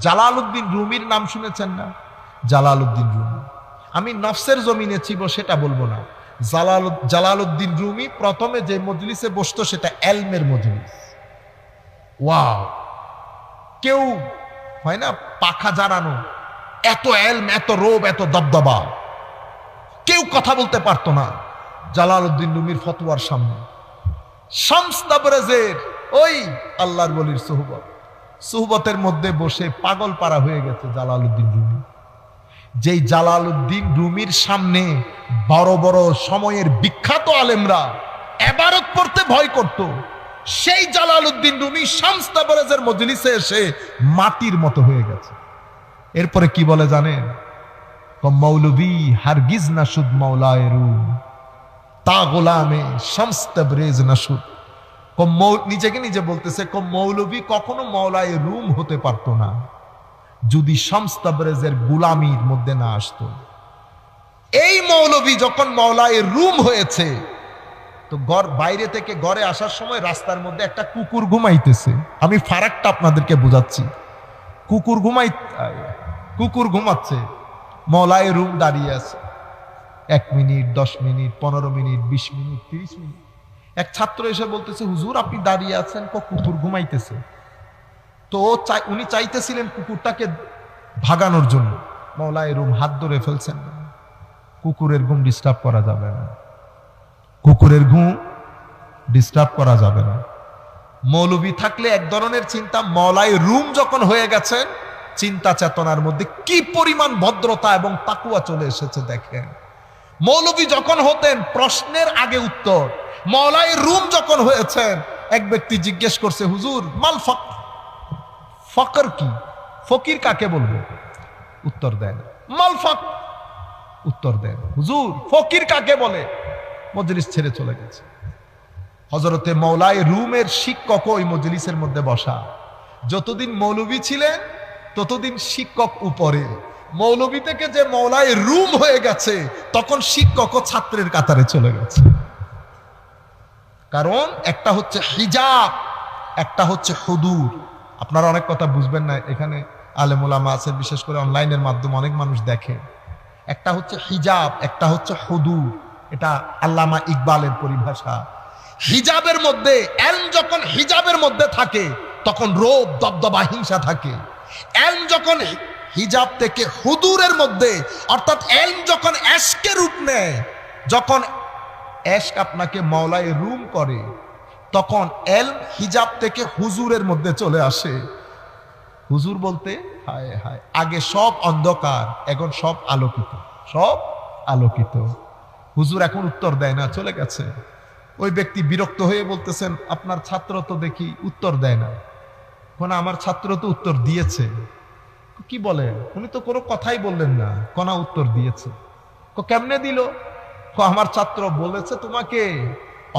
Jalaluddin রুমির নাম শুনেছেন না? Jalaluddin Rumi. আমি নফসের জমিনে ছিব সেটা বলবো না। জালালউদ্দিন রুমি প্রথমে যে মজলিসে বসতো সেটা এলমের মজলিস। ওয়াও, কেউ হয় না পাখা জানানো, এত এলম, এত রোব, এত দবদবা, কেউ কথা বলতে পারতো না জালালউদ্দিন রুমির ফতোয়ার সামনে। শামস তাবরেজের ওই আল্লাহর ওলির সুহবতের মধ্যে বসে পাগল পারা হয়ে গেছে জালালউদ্দিন রুমি। যেই জালালউদ্দিন রুমির সামনে বড় বড় সময়ের বিখ্যাত আলেমরা ইবাদত করতে ভয় করত, সেই জালালউদ্দিন রুমি শামস তাবরেজের মজলিসে এসে মাটির মতো হয়ে গেছে। এরপরে কি বলে জানেন? মৌলভী হারগিজ না শুদ মৌলায়ে রুম, তা গোলামে শামস তাবরেজ না শুদ। নিজেকে নিজে বলতেছে, মৌলভী কখনো মৌলায়ে রুম হতে পারতো না যদি শামস তাবরেজের গুলামির মধ্যে না আসতো। এই মৌলভী যখন মৌলায়ে রুম হয়েছে, তো বাইরে থেকে ঘরে আসার সময় রাস্তার মধ্যে একটা কুকুর ঘুমাইতেছে। আমি ফারাকটা আপনাদেরকে বোঝাচ্ছি। কুকুর ঘুমাচ্ছে, মৌলায়ে রুম দাঁড়িয়ে আছে। 1 minute, 10 minute, 15 minute, 20 minute, 30 minute. এক ছাত্র এসে বলতেছে, হুজুর আপনি দাঁড়িয়ে আছেন, কুকুর ঘুমাইতেছে। তো উনি চাইতেছিলেন কুকুরটাকে ভাগানোর জন্য। মৌলায়ে রুম হাত ধরে ফেলছেন, কুকুরের ঘুম ডিস্টার্ব করা যাবে না, কুকুরের ঘুম ডিস্টার্ব করা যাবে না। মৌলভী থাকলে এক ধরনের চিন্তা, মৌলায়ে রুম যখন হয়ে গেছেন, চিন্তা চেতনার মধ্যে কি পরিমাণ ভদ্রতা এবং তাকুয়া চলে এসেছে দেখেন। মৌলভী যখন হতেন প্রশ্নের আগে উত্তর, মৌলায়ে রুম যখন হয়েছেন, এক ব্যক্তি জিজ্ঞেস করছে, হুজুর মাল ফকর কি? ফকির কাকে বলবো? উত্তর দেন। মাল ফকর, উত্তর দেন। হুজুর ফকির কাকে বলে? মজলিস ছেড়ে চলে গেছে। হযরতে মৌলায়ে রুমের শিক্ষক ওই মজলিসের মধ্যে বসা। যতদিন মৌলভী ছিলেন ততদিন শিক্ষক উপরে। মৌলভী থেকে যে মৌলায়ে রুম হয়ে গেছে, তখন শিক্ষক ও ছাত্রের কাতারে চলে গেছে। কারণ একটা হচ্ছে হিজাব, একটা হচ্ছে হুদুর। আপনারা অনেক কথা বুঝবেন না, এখানে আলেম ওলামা আছেন, বিশেষ করে অনলাইনের মাধ্যমে অনেক মানুষ দেখে। একটা হচ্ছে হিজাব, একটা হচ্ছে হুদুর। এটা আল্লামা ইকবালের পরিভাষা। হিজাবের মধ্যে, এলম যখন হিজাবের মধ্যে থাকে তখন রোব, দবদবা, হিংসা থাকে। এলম যখন হিজাব থেকে হুদুরের মধ্যে, অর্থাৎ এলম যখন এশকে রূপ নেয়, যখন এশক আপনাকে মৌলায়ে রুম করে, তখন এলম হিজাব থেকে হুজুরের মধ্যে চলে আসে। হুজুর বলতে হায় হায়, আগে সব অন্ধকার, এখন সব আলোকিত, সব আলোকিত। হুজুর এখন উত্তর দেয় না, চলে গেছে। ওই ব্যক্তি বিরক্ত হয়ে বলতেছেন, আপনার ছাত্র তো দেখি উত্তর দেয় না। আমার ছাত্র তো উত্তর দিয়েছে। কি বলে? উনি তো কোনো কথাই বললেন না, কোনা উত্তর দিয়েছে। কেমনে দিল? আমার ছাত্র বলেছে, তোমাকে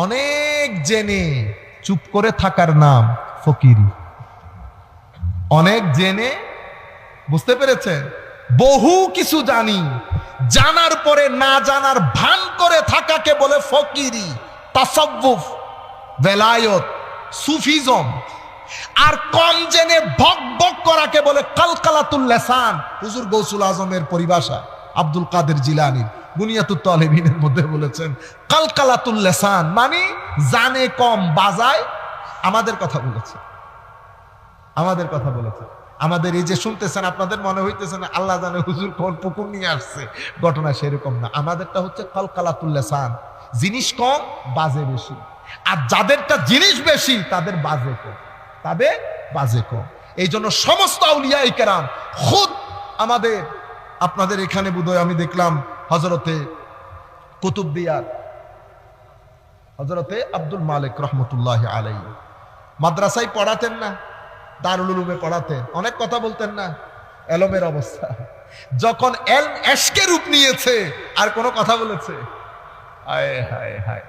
অনেক জেনে চুপ করে থাকার নাম ফকিরি। অনেক জেনে, বুঝতে পেরেছেন? বহু কিছু জানি, জানার পরে না জানার ভান করে থাকাকে বলে ফকিরি, তাসাউফ, বেলায়ত, সুফিজম। আর কম জেনে ভক ভক করাকে বলে কালকালাতুল লিসান। হুজুর গৌসুল আজমের পরিভাষা, আব্দুল কাদের জিলানীর বুনিয়াতুত তালেবিনের মধ্যে বলেছেন কালকালাতুল লিসান, মানে জানে কম বাজায়। আমাদের কথা বলেছে, আমাদের কথা বলেছে। আমাদের এই যে শুনতেছেন, আপনাদের মনে হইতেছে না আল্লাহ জানে হুজুর কোন পুকুর নিয়ে আসছে, ঘটনা সেরকম না। আমাদেরটা হচ্ছে কালকালাতুল লিসান, জিনিস কম বাজে বেশি। আর যাদেরটা জিনিস বেশি তাদের বাজে কম, তাদের বাজে কম। এই জন্য সমস্ত আউলিয়ায়ে কেরাম খুদ আমাদের, আপনাদের এখানে বোধহয় আমি দেখলাম হযরতে কুতুবদিয়ার হযরতে আব্দুল মালিক রহমতুল্লাহি আলাইহি মাদ্রাসায় পড়াতেন না, দারুল উলুমে পড়াতেন, অনেক কথা বলতেন না। এলমের অবস্থা যখন এলম এশকে রূপ নিয়েছে, আর কোনো কথা বলেছে? হায় হায় হায়।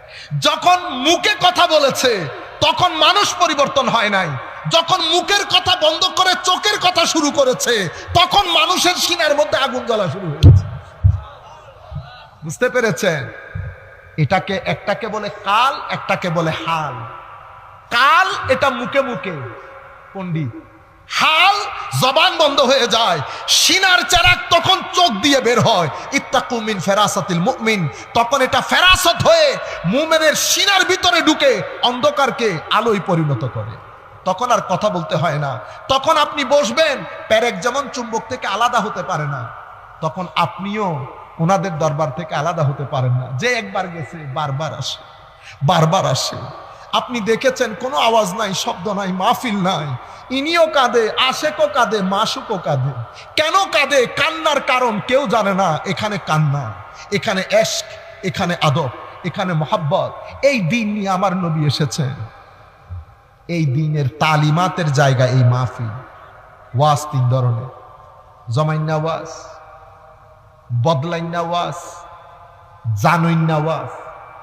যখন মুখে কথা বলেছে তখন মানুষ পরিবর্তন হয় নাই। যখন মুখের কথা বন্ধ করে চোখের কথা শুরু করেছে, তখন মানুষের সিনার মধ্যে আগুন জ্বলা শুরু হয়েছে। বুঝতে পেরেছেন? এটাকে, একটাকে বলে কাল, একটাকে বলে হাল। কাল এটা মুখে মুখে পণ্ডিত, হাল, জবান বন্ধ হয়ে যায়, সিনার চারাক তখন চোখ দিয়ে বের হয়। ইত্তাকু মিন ফেরাসাতিল মুমিন, তখন এটা ফেরাসত হয়ে মুমিনের সিনার ভিতরে ঢুকে অন্ধকারকে আলোয় পরিণত করে। তখন আর কথা বলতে হয় না। তখন আপনি বসবেন, পেরেক যেমন চুম্বক থেকে আলাদা হতে পারে না, তখন আপনিও ওনাদের দরবার থেকে আলাদা হতে পারেন না। যে একবার গেছে বারবার আসে, বারবার আসে। আপনি দেখেছেন কোনো আওয়াজ নাই, শব্দ নাই, মাহফিল নাই, ইনিও কাঁদে, আশেকও কাঁদে, মাসুকও কাঁদে। কেন কাঁদে? কান্নার কারণ কেউ জানে না। এখানে কান্না, এখানে এশক, এখানে আদব, এখানে মোহাব্বত। এই দিন নিয়ে আমার নবী এসেছেন। এই দিনের তালিমাতের জায়গা এই মাহফিল। ওয়াজ তিন ধরনের: জমাইন্না ওয়াজ, বদলাইন্না ওয়াজ, জানুইন্না ওয়াজ।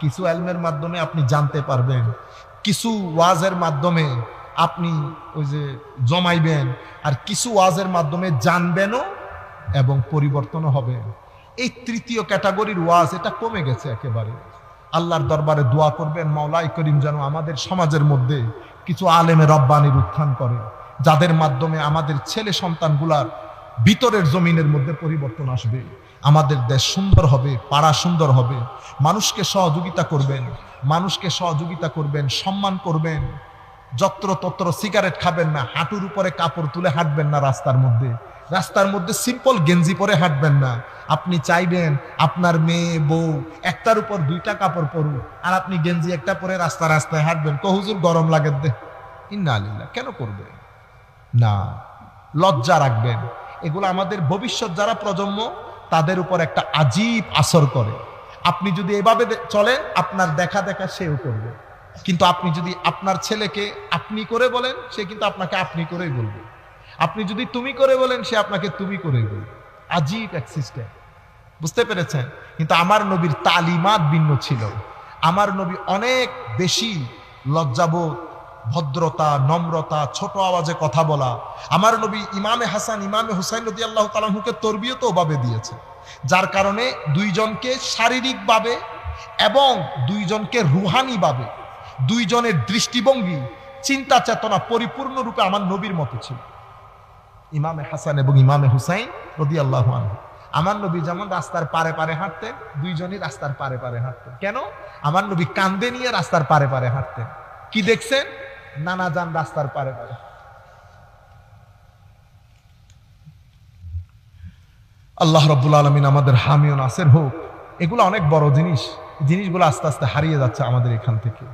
কিছু এলমের মাধ্যমে আপনি জানতে পারবেন, কিছু ওয়াজের মাধ্যমে আপনি ওই যে জমাইবেন, আর কিছু ওয়াজের মাধ্যমে জানবেনও এবং পরিবর্তনও হবে। এই তৃতীয় ক্যাটাগরির ওয়াজ, এটা কমে গেছে একেবারে। আল্লাহর দরবারে দোয়া করবেন, মাওলাই করিম যেন আমাদের সমাজের মধ্যে কিছু আলেমে রব্বানির উত্থান করে, যাদের মাধ্যমে আমাদের ছেলে সন্তানগুলার ভিতরের জমিনের মধ্যে পরিবর্তন আসবে। আমাদের দেশ সুন্দর হবে, পাড়া সুন্দর হবে। মানুষকে সহযোগিতা করবেন, মানুষকে সহযোগিতা করবেন, সম্মান করবেন। যত্র তত্র সিগারেট খাবেন না, হাঁটুর উপরে কাপড় তুলে হাঁটবেন না রাস্তার মধ্যে, রাস্তার মধ্যে সিম্পল গেঞ্জি পরে হাঁটবেন না। আপনি চাইবেন আপনার মেয়ে বউ একটার উপর দুইটা কাপড় পরুক, আর আপনি গেঞ্জি একটা পরে রাস্তা রাস্তায় হাঁটবেন, হুজুর গরম লাগে দে। ইন্না আলিল্লাহ, কেন করবে না? লজ্জা রাখবেন। এগুলো আমাদের ভবিষ্যৎ যারা প্রজন্ম, তাদের উপর একটা আজীব আসর করে। আপনি যদি এভাবে চলেন, আপনার দেখা দেখা সেও করবে। কিন্তু আপনি যদি আপনার ছেলেকে আপনি করে বলেন, সে কিন্তু আপনাকে আপনি করেই বলবে। আপনি যদি তুমি করে বলেন, সে আপনাকে তুমি করেই বলবে। আজীব এক সিস্টেম, বুঝতে পেরেছেন? কিন্তু আমার নবীর তালিমাত ভিন্ন ছিল। আমার নবী অনেক বেশি লজ্জাবোধ, ভদ্রতা, নম্রতা, ছোট আওয়াজে কথা বলা। আমার নবী ইমামে হাসান, ইমামে হুসাইন রাদিয়াল্লাহু তাআলা আনহুকে তরবিয়ত ওভাবে দিয়েছে, যার কারণে দুইজনকে শারীরিকভাবে এবং দুইজনকে রুহানিভাবে, দুইজনের দৃষ্টিভঙ্গি, চিন্তা চেতনা পরিপূর্ণরূপে আমার নবীর মতো ছিল। ইমামে হাসান এবং ইমামে হুসাইন রাদিয়াল্লাহু আনহু, আমার নবী যেমন রাস্তার পারে পারে হাঁটতেন, দুইজনই রাস্তার পারে পারে হাঁটতেন। কেন? আমার নবী কাঁধে নিয়ে রাস্তার পারে পারে হাঁটতেন। কি দেখছেন? নানা যান রাস্তার পারে পারে। আল্লাহ রাব্বুল আলামিন আমাদের হামি ও নাসির হোক। এগুলো অনেক বড় জিনিস, জিনিসগুলো আস্তে আস্তে হারিয়ে যাচ্ছে আমাদের এখান থেকে।